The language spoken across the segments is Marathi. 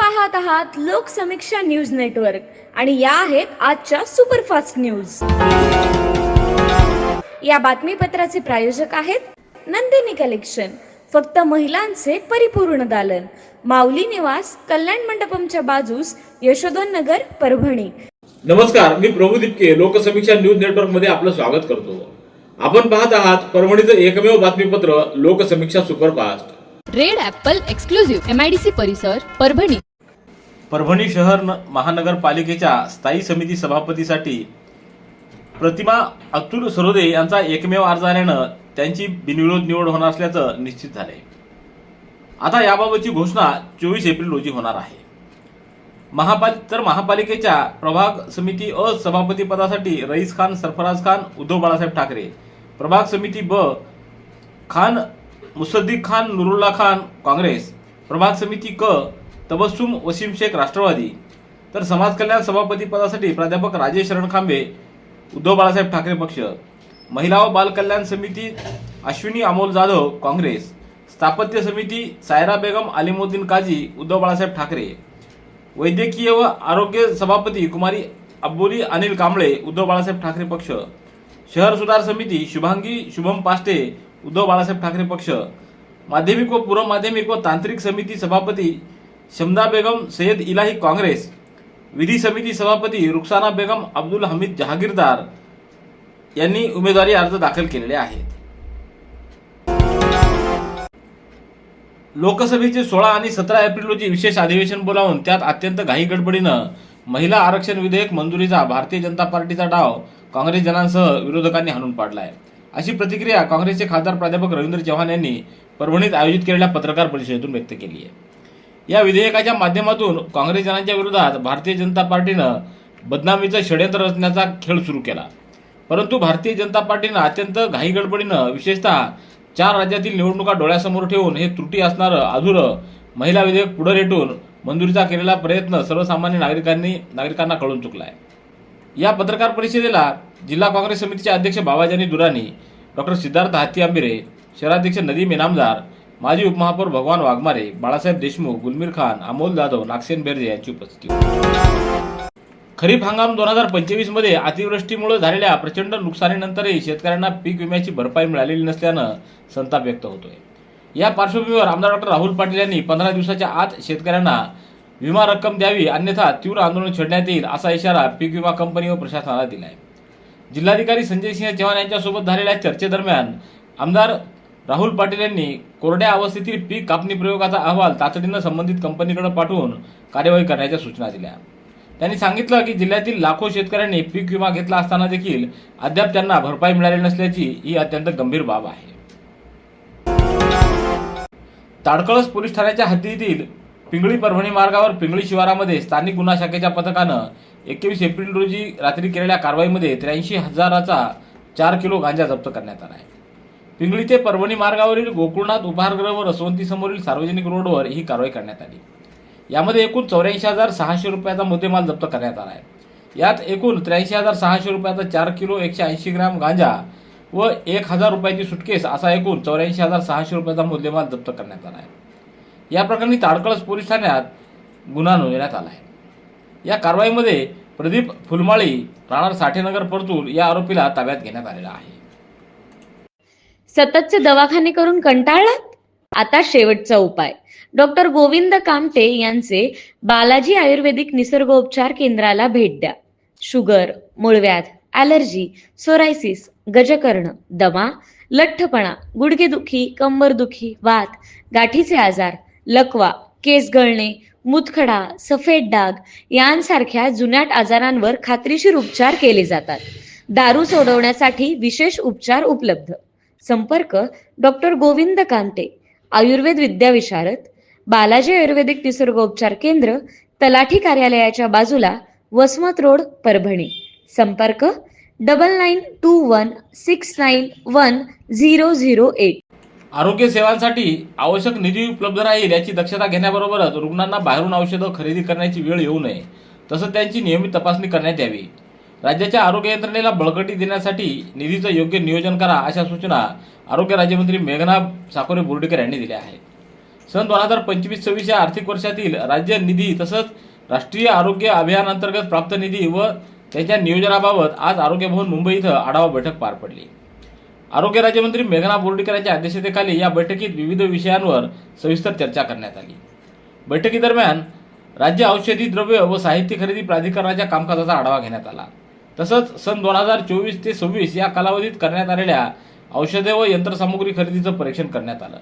पाहत आहात लोकसमीक्षा न्यूज नेटवर्क आणि या आहेत आजच्या सुपरफास्ट न्यूज। या बातमीपत्राचे प्रायोजक आहेत नंदिनी कलेक्शन, फक्त महिलांचे परिपूर्ण दालन, माऊली निवास, कल्याण मंडपमच्या बाजूस, यशोधन नगर, परभणी। नमस्कार, मी प्रभू दिपके लोकसमीक्षा न्यूज नेटवर्क मध्ये आपलं स्वागत करतो। आपण पाहत आहात परभणीचं एकमेव बातमीपत्र Loksamiksha superfast. Red Apple exclusive MIDC परिसर परभणी। परभणी शहर महानगरपालिकेच्या स्थायी समिती सभापतीसाठी प्रतिमा अतुल सरोदे यांचा एकमेव अर्ज आल्यानं त्यांची बिनविरोध निवड होणार असल्याचं निश्चित झालंय। आता याबाबतची घोषणा 24 एप्रिल रोजी होणार आहे। महापालिकेच्या प्रभाग समिती अ सभापती पदासाठी रईस खान, सरफराज खान, उद्धव बाळासाहेब ठाकरे, प्रभाग समिती ब खान मुसद्दीक खान, नुरुल्ला खान काँग्रेस, प्रभाग समिती क तबस्सुम वसीम शेख राष्ट्रवादी, तर समाज कल्याण सभापती पदासाठी प्राध्यापक राजेश रणखांबे, उद्धव बाळासाहेब ठाकरे पक्ष, महिला व बाल कल्याण समिती अश्विनी अमोल जाधव काँग्रेस, स्थापत्य समिती सायरा बेगम अलीमुद्दीन काजी, उद्धव बाळासाहेब ठाकरे, वैद्यकीय व आरोग्य सभापती कुमारी अब्बोली अनिल कांबळे, उद्धव बाळासाहेब ठाकरे पक्ष, शहर सुधार समिती शुभांगी शुभम पाष्टे, उद्धव बाळासाहेब ठाकरे पक्ष, माध्यमिक व पूर्व माध्यमिक व तांत्रिक समिती सभापती शमदा बेगम सय्यद इलाही काँग्रेस, विधी समिती सभापती रुखसाना बेगम अब्दुल हमीद जहागीरदार यांनी उमेदवारी अर्ज दाखल केलेले आहेत। लोकसभेचे 16 आणि 17 एप्रिल रोजी विशेष अधिवेशन बोलावून त्यात अत्यंत घाई गडबडीनं महिला आरक्षण विधेयक मंजुरीचा भारतीय जनता पार्टीचा डाव काँग्रेस जनांसह विरोधकांनी हाणून पाडलाय, अशी प्रतिक्रिया काँग्रेसचे खासदार प्राध्यापक रवींद्र चव्हाण यांनी परभणीत आयोजित केलेल्या पत्रकार परिषदेतून व्यक्त केली आहे। या विधेयकाच्या माध्यमातून काँग्रेस जनांच्या विरोधात भारतीय जनता पार्टीनं बदनामीचं षडयंत्र रचण्याचा खेळ सुरू केला, परंतु भारतीय जनता पार्टीनं अत्यंत घाई गडबडीनं विशेषतः 4 राज्यातील निवडणुका डोळ्यासमोर ठेवून हे त्रुटी असणारं अधुरं महिला विधेयक पुढे रेटून मंजुरीचा केलेला प्रयत्न सर्वसामान्य नागरिकांना कळून चुकलाय। या पत्रकार परिषदेला जिल्हा काँग्रेस समितीचे अध्यक्ष बाबाजानी दुरानी, डॉक्टर सिद्धार्थ हाती आंबिरे, शहराध्यक्ष नदीम इनामदार, माजी उपमहापौर भगवान वाघमारे, बाळासाहेब देशमुख, गुलमीर खान, अमोल जाधव, नागसेन बेर्जे यांची उपस्थिती होती। खरीप हंगाम 2025 मध्ये अतिवृष्टीमुळे झालेल्या प्रचंड नुकसानीनंतरही शेतकऱ्यांना पीक विम्याची भरपाई मिळालेली नसल्यानं संताप व्यक्त होतोय। या पार्श्वभूमीवर आमदार डॉक्टर राहुल पाटील यांनी 15 दिवसाच्या आत शेतकऱ्यांना विमा रक्कम द्यावी, अन्यथा तीव्र आंदोलन छेडण्यात येईल असा इशारा पीक विमा कंपनी व प्रशासनाला दिलाय। जिल्हाधिकारी संजय सिंह चव्हाण यांच्यासोबत झालेल्या चर्चेदरम्यान आमदार राहुल पाटील यांनी कोरड्या अवस्थेतील पीक कापणी प्रयोगाचा अहवाल तातडीनं संबंधित कंपनीकडे पाठवून कार्यवाही करण्याच्या सूचना दिल्या। त्यांनी सांगितलं की जिल्ह्यातील लाखो शेतकऱ्यांनी पीक विमा घेतला असताना देखील अद्याप त्यांना भरपाई मिळालेली नसल्याची ही अत्यंत गंभीर बाब आहे। ताडकळस पोलीस ठाण्याच्या हद्दीतील पिंगळी परभणी मार्गावर पिंगळी शिवारामध्ये स्थानिक गुन्हा शाखेच्या पथकानं 21 एप्रिल रोजी रात्री केलेल्या कारवाईमध्ये 83,000चा 4 किलो गांजा जप्त करण्यात आला आहे। पिंगळी ते परभणी मार्गावरील गोकुळनाथ उपहारगृह व रसवंती समोरील सार्वजनिक रोडवर ही कारवाई करण्यात आली। यामध्ये एकूण 84,600 रुपयाचा मुद्देमाल जप्त करण्यात आला आहे। यात एकूण 83,600 रुपयाचा 4 किलो 180 ग्रॅम गांजा व 1,000 रुपयाची सुटकेस असा एकूण 84,600 रुपयाचा मुद्देमाल जप्त करण्यात आला आहे। या प्रकरणी ताडकळस पोलीस ठाण्यात गुन्हा नोंदवण्यात आला आहे। या कारवाईमध्ये प्रदीप फुलमाळी, राहणार साठेनगर, परतूर या आरोपीला ताब्यात घेण्यात आलेला आहे। सततचे दवाखाने करून कंटाळलात? आता शेवटचा उपाय। डॉक्टर गोविंद कामटे यांचे बालाजी आयुर्वेदिक निसर्गोपचार केंद्राला भेट द्या। शुगर, मूळव्याध, ॲलर्जी, सोरायसिस, गजकर्ण, दमा, लठ्ठपणा, गुडघेदुखी, कंबरदुखी, वात, गाठीचे आजार, लकवा, केस गळणे, मुतखडा, सफेद डाग यांसारख्या जुनाट आजारांवर खात्रीशीर उपचार केले जातात। दारू सोडवण्यासाठी विशेष उपचार उपलब्ध। संपर्क डॉक्टर गोविंद कामटे, आयुर्वेद विद्याविशारद, बालाजी आयुर्वेदिक निसर्गोपचार केंद्र, तलाठी कार्यालयाच्या बाजूला, वसमत रोड, परभणी। संपर्क 9921691008। आरोग्य सेवांसाठी आवश्यक निधी उपलब्ध राहील याची दक्षता घेण्याबरोबरच रुग्णांना बाहेरून औषधं खरेदी करण्याची वेळ येऊ नये, तसंच त्यांची नियमित तपासणी करण्यात यावी। राज्याच्या आरोग्य यंत्रणेला बळकटी देण्यासाठी निधीचं योग्य नियोजन करा, अशा सूचना आरोग्य राज्यमंत्री मेघना साकोरे बोर्डीकर यांनी दिल्या आहेत। सन 2025-26 या आर्थिक वर्षातील राज्य निधी तसंच राष्ट्रीय आरोग्य अभियान अंतर्गत प्राप्त निधी व त्याच्या नियोजनाबाबत आज आरोग्य भवन मुंबई इथं आढावा बैठक पार पडली. आरोग्य राज्यमंत्री मेघना बोर्डीकर यांच्या अध्यक्षतेखाली या बैठकीत विविध विषयांवर सविस्तर चर्चा करण्यात आली. बैठकीदरम्यान राज्य औषधी द्रव्य व साहित्य खरेदी प्राधिकरणाच्या कामकाजाचा आढावा घेण्यात आला. तसंच सन 2024 ते 26 या कालावधीत करण्यात आलेल्या औषधे व यंत्रसामुग्री खरेदीचं परीक्षण करण्यात आलं.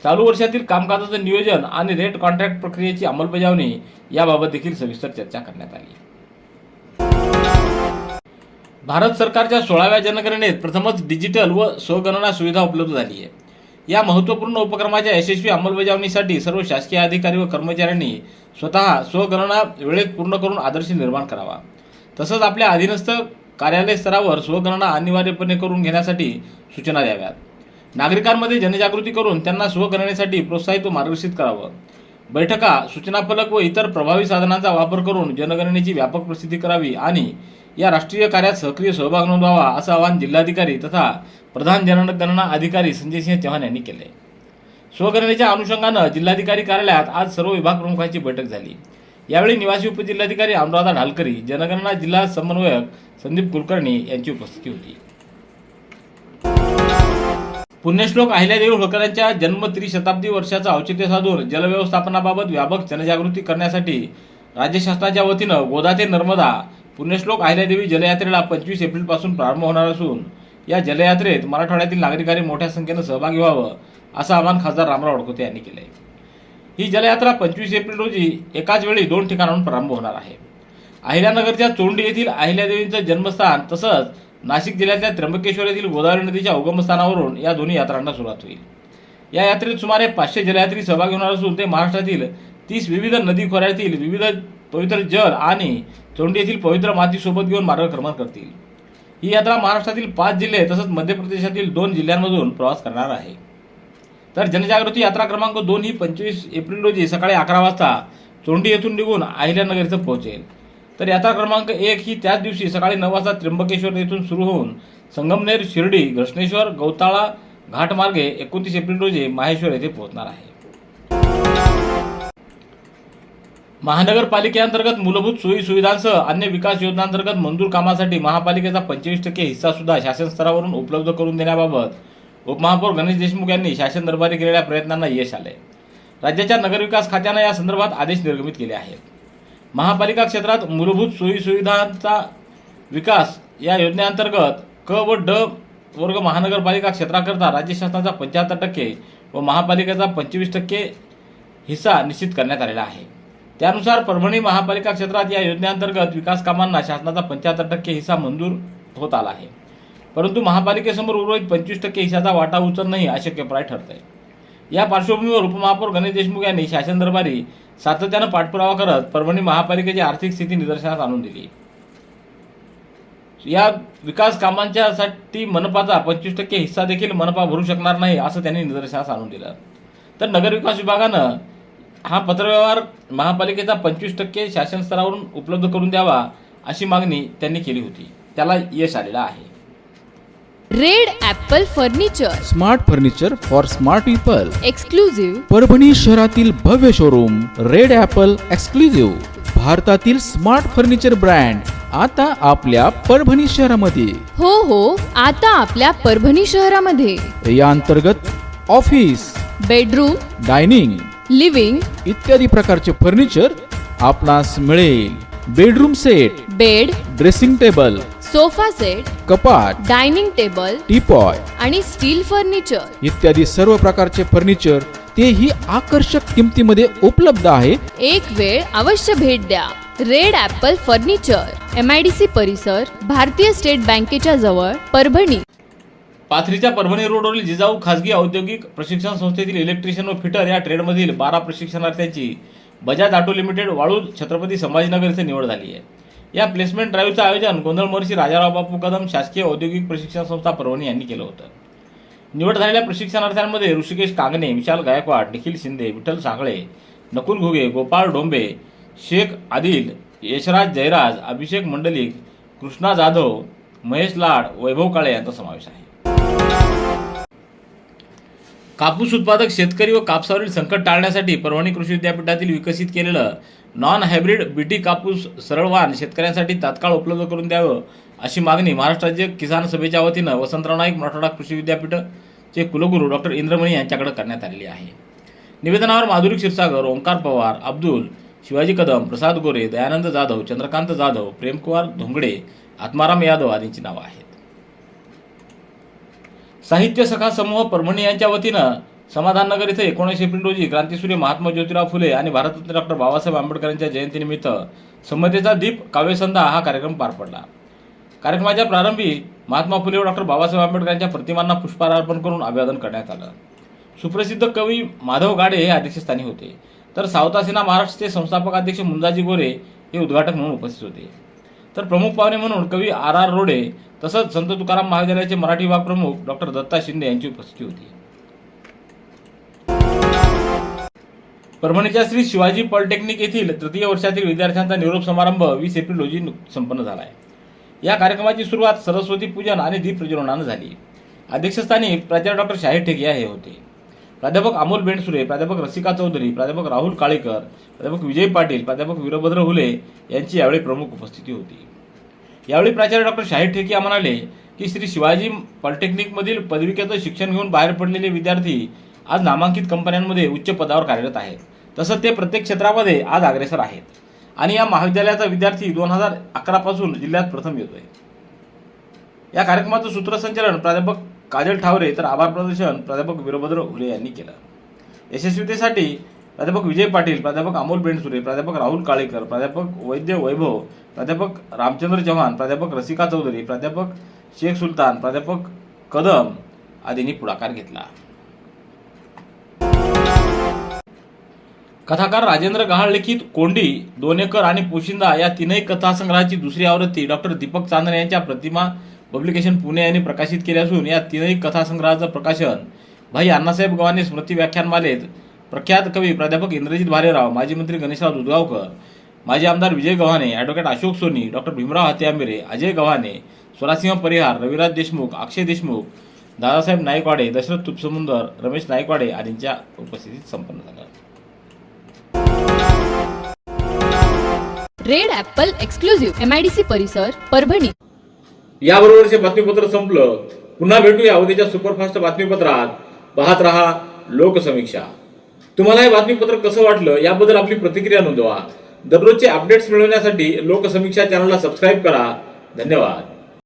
चालू वर्षातील कामकाजाचं नियोजन आणि रेट कॉन्ट्रॅक्ट प्रक्रियेची अंमलबजावणी याबाबत देखील सविस्तर चर्चा करण्यात आली. भारत सरकारच्या 16व्या जनगणनेत प्रथमच डिजिटल व स्वगणना सुविधा उपलब्ध झाली आहे. या महत्त्वपूर्ण उपक्रमाच्या यशस्वी अंमलबजावणीसाठी सर्व शासकीय अधिकारी व कर्मचाऱ्यांनी स्वतः स्वगणना वेळेत पूर्ण करून आदर्श निर्माण करावा. तसंच आपल्या अधीनस्थ कार्यालय स्तरावर स्वगणना अनिवार्यपणे करून घेण्यासाठी सूचना द्याव्यात. नागरिकांमध्ये जनजागृती करून त्यांना स्वगणनेसाठी प्रोत्साहित व मार्गदर्शित करावं. बैठका, सूचनाफलक व इतर प्रभावी साधनांचा वापर करून जनगणनेची व्यापक प्रसिद्धी करावी आणि या राष्ट्रीय कार्यात सक्रिय सहभाग नोंदवावा असं आवाहन जिल्हाधिकारी तथा प्रधान जनगणना अधिकारी संजय सिंह चव्हाण यांनी केले. स्वगणनेच्या अनुषंगानं जिल्हाधिकारी कार्यालयात आज सर्व विभाग प्रमुखांची बैठक झाली. यावेळी निवासी उपजिल्हाधिकारी अनुराधा ढालकरी, जनगणना जिल्हा समन्वयक संदीप कुलकर्णी यांची उपस्थिती होती. पुण्यश्लोक अहिल्यादेवी होळकर यांच्या जन्म त्रिशताब्दी वर्षाचं औचित्य साधून जलव्यवस्थापनाबाबत व्यापक जनजागृती करण्यासाठी राज्य शासनाच्या वतीनं गोदा ते नर्मदा पुण्यश्लोक अहिल्यादेवी जलयात्रेला 25 एप्रिलपासून प्रारंभ होणार असून या जलयात्रेत मराठवाड्यातील नागरिकांनी मोठ्या संख्येनं सहभागी व्हावं असं आवाहन खासदार रामराव अडकोते यांनी केलं आहे. ही जलयात्रा 25 एप्रिल रोजी एकाच वेळी 2 ठिकाणाहून प्रारंभ होणार आहे. अहिल्यानगरच्या चोंडी येथील अहिल्यादेवींचं जन्मस्थान तसंच नाशिक जिल्ह्यातल्या त्र्यंबकेश्वर येथील गोदावरी नदीच्या उगमस्थानावरून या दोन्ही यात्रांना सुरुवात होईल. या यात्रेत सुमारे 500 जलयात्री सहभागी होणार असून ते महाराष्ट्रातील 30 विविध नदी खोऱ्यातील विविध पवित्र जल आणि चोंडी येथील पवित्र मातीसोबत घेऊन मार्गक्रमण करतील. ही यात्रा महाराष्ट्रातील 5 जिल्हे तसंच मध्य प्रदेशातील 2 जिल्ह्यांमधून प्रवास करणार आहे. तर जनजागृती यात्रा क्रमांक 2 ही 25 एप्रिल रोजी सकाळी 11 वाजता चोंडी येथून निघून अहिल्यानगर इथं पोहोचेल. तर यात्रा क्रमांक 1 ही त्याच दिवशी सकाळी 9 वाजता त्र्यंबकेश्वर येथून सुरू होऊन संगमनेर, शिर्डी, घृष्णेश्वर, गौताळा घाटमार्गे 29 एप्रिल रोजी माहेश्वर येथे पोहोचणार आहे. महानगरपालिकेअंतर्गत मूलभूत सोयी सुविधांसह अन्य विकास योजनांतर्गत मंजूर कामासाठी महापालिकेचा 25% हिस्सा सुद्धा शासन स्तरावरून उपलब्ध करून देण्याबाबत उपमहापौर गणेश देशमुख यांनी शासन दरबारी केलेल्या प्रयत्नांना यश आले. राज्याच्या नगरविकास खात्यानं या संदर्भात आदेश निर्गमित केले आहेत. महापालिका क्षेत्रात मूलभूत सोयी सुविधांचा विकास या योजनेअंतर्गत क व ड वर्ग महानगरपालिका क्षेत्राकरता राज्य शासनाचा 75% व महापालिकेचा 25% हिस्सा निश्चित करण्यात आलेला आहे. त्यानुसार परभणी महापालिका क्षेत्रात या योजनेअंतर्गत विकास कामांना शासनाचा 75% हिस्सा मंजूर होत आला आहे. परंतु महापालिकेसमोर उर्वरित 25% हिस्साचा वाटा उचलणंही अशक्यप्राय ठरत आहे. या पार्श्वभूमीवर उपमहापौर गणेश देशमुख यांनी शासन दरबारी सातत्यानं पाठपुरावा करत परभणी महापालिकेची आर्थिक स्थिती निदर्शनास आणून दिली. या विकास कामांच्यासाठी मनपाचा 25% हिस्सा देखील मनपा भरू शकणार नाही असं त्यांनी निदर्शनास आणून दिलं. तर नगरविकास विभागानं हा पत्रव्यवहार महापालिकेचा 25% शासन स्तरावरून उपलब्ध करून द्यावा अशी मागणी त्यांनी केली होती. त्याला यश आलेलं आहे. Red Apple furniture, smart furniture for smart people. Exclusive Parbhani शहरातील भव्य शोरूम रेड ॲपल एक्सक्लुझिव्ह, भारतातील स्मार्ट फर्निचर ब्रँड आता आपल्या परभणी शहरामध्ये. हो, आता आपल्या परभणी शहरामध्ये. या अंतर्गत ऑफिस, बेडरूम, डायनिंग, लिव्हिंग इत्यादी प्रकारचे फर्निचर आपणास मिळेल. Bedroom set, bed, dressing table, sofa set, कपाट, डायनिंग टेबल टीपॉय आणि स्टील फर्निचर इत्यादी सर्व प्रकारचे फर्निचर तेही आकर्षक किमतीमध्ये उपलब्ध आहे. एक वेळ अवश्य भेट द्या. रेड ॲपल फर्निचर, MIDC परिसर, भारतीय स्टेट बँकेच्या जवळ, परभणी. पाथरीच्या परभणी रोडवरील जिजाऊ खासगी औद्योगिक प्रशिक्षण संस्थेतील इलेक्ट्रिशियन व फिटर या ट्रेडमधील 12 प्रशिक्षणार्थ्यांची बजाज ऑटो लिमिटेड वाळूज छत्रपती संभाजीनगर येथे निवड झाली आहे. या प्लेसमेंट ड्राईव्हचं आयोजन गोंधळ महर्षी राजाराव बापू कदम शासकीय औद्योगिक प्रशिक्षण संस्था परभणी यांनी केलं होतं. निवड झालेल्या प्रशिक्षणार्थ्यांमध्ये ऋषिकेश कांगणे, विशाल गायकवाड, निखिल शिंदे, विठ्ठल सांगळे, नकुल घुगे, गोपाळ डोंबे, शेख आदिल, यशराज जयराज, अभिषेक मंडलिक, कृष्णा जाधव, महेश लाड, वैभव काळे यांचा समावेश आहे. कापूस उत्पादक शेतकरी व कापसावरील संकट टाळण्यासाठी परभणी कृषी विद्यापीठातील विकसित केलेलं नॉन हायब्रिड बीटी कापूस सरळवाण शेतकऱ्यांसाठी तात्काळ उपलब्ध करून द्यावं अशी मागणी महाराष्ट्र राज्य किसान सभेच्या वतीनं वसंतराव नाईक मराठवाडा कृषी विद्यापीठाचे कुलगुरू डॉक्टर इंद्रमणी यांच्याकडे करण्यात आलेली आहे. निवेदनावर माधुरी क्षीरसागर, ओंकार पवार, अब्दुल, शिवाजी कदम, प्रसाद गोरे, दयानंद जाधव, चंद्रकांत जाधव, प्रेमकुमार धोंगडे, आत्माराम यादव आदींची नावं आहेत. साहित्य सखा समूह परभणी यांच्या वतीनं समाधाननगर इथं 19 एप्रिल रोजी क्रांतीसूर्य महात्मा ज्योतिराव फुले आणि भारतरत्न डॉक्टर बाबासाहेब आंबेडकरांच्या जयंतीनिमित्त समतेचा दीप काव्यसंध्या हा कार्यक्रम पार पडला. कार्यक्रमाच्या प्रारंभी महात्मा फुले व डॉक्टर बाबासाहेब आंबेडकरांच्या प्रतिमांना पुष्पहार अर्पण करून अभिवादन करण्यात आलं. सुप्रसिद्ध कवी माधव गाडे हे अध्यक्षस्थानी होते, तर सावता सेना महाराष्ट्राचे संस्थापक अध्यक्ष मुंजाजी गोरे हे उद्घाटक म्हणून उपस्थित होते. तर प्रमुख पाहुणे म्हणून कवी R.R. रोडे तसंच संत तुकाराम महाविद्यालयाचे मराठी विभाग प्रमुख डॉक्टर दत्ता शिंदे यांची उपस्थिती होती. परभणीच्या श्री शिवाजी पॉलिटेक्निक येथील तृतीय वर्षातील विद्यार्थ्यांचा निरोप समारंभ 20 एप्रिल रोजी संपन्न झाला आहे. या कार्यक्रमाची सुरुवात सरस्वती पूजन आणि दीप प्रज्वलनानं झाली. अध्यक्षस्थानी प्राचार्य डॉक्टर शाहीर ठेकिया हे होते. प्राध्यापक अमोल बेंडसुरे, प्राध्यापक रसिका चौधरी, प्राध्यापक राहुल काळेकर, प्राध्यापक विजय पाटील, प्राध्यापक वीरभद्र हुले यांची यावेळी प्रमुख उपस्थिती होती. यावेळी प्राचार्य डॉक्टर शाहीर ठेकिया म्हणाले की श्री शिवाजी पॉलिटेक्निकमधील पदविकेचं शिक्षण घेऊन बाहेर पडलेले विद्यार्थी आज नामांकित कंपन्यांमध्ये उच्च पदावर कार्यरत आहेत. तसंच ते प्रत्येक क्षेत्रामध्ये आज अग्रेसर आहेत आणि या महाविद्यालयाचा विद्यार्थी 2011 पासून जिल्ह्यात प्रथम येतोय. या कार्यक्रमाचं सूत्रसंचालन प्राध्यापक काजल ठावरे तर आभार प्रदर्शन प्राध्यापक वीरभद्र हुले यांनी केलं. यशस्वीतेसाठी प्राध्यापक विजय पाटील, प्राध्यापक अमोल बेंडसुरे, प्राध्यापक राहुल काळेकर, प्राध्यापक वैद्य वैभव, प्राध्यापक रामचंद्र चव्हाण, प्राध्यापक रसिका चौधरी, प्राध्यापक शेख सुलतान, प्राध्यापक कदम आदींनी पुढाकार घेतला. कथाकार राजेंद्र गहाळ लिखित कोंडी, 2 एकर आणि पोशिंदा या तीनही कथासंग्रहाची दुसरी आवृत्ती डॉक्टर दीपक चांदणे यांच्या प्रतिमा पब्लिकेशन पुणे यांनी प्रकाशित केली असून या तीनही कथासंग्रहाचं प्रकाशन भाई अण्णासाहेब गव्हाणे स्मृती व्याख्यानमालेत प्रख्यात कवी प्राध्यापक इंद्रजित भालेराव, माजी मंत्री गणेशराव दुधगावकर, माजी आमदार विजय गव्हाणे, ॲडव्होकेट अशोक सोनी, डॉक्टर भीमराव हातेआंबेरे, अजय गव्हाणे, स्वरासिंह परिहार, रविराज देशमुख, अक्षय देशमुख, दादासाहेब नाईकवाडे, दशरथ तुपसमुंदर, रमेश नाईकवाडे आदींच्या उपस्थितीत संपन्न झालं. रेड ॲपल एक्सक्लुझिव्ह MIDC परिसर परभणी. याबरोबरचे बातमीपत्र संपलं. पुन्हा भेटूया उद्याच्या सुपरफास्ट बातमीपत्रात. पाहत रहा लोकसमीक्षा. तुम्हाला हे बातमीपत्र कसं वाटलं याबद्दल आपली प्रतिक्रिया नोंदवा. दररोजचे अपडेट्स मिळवण्यासाठी लोकसमीक्षा चॅनलला सबस्क्राईब करा. धन्यवाद.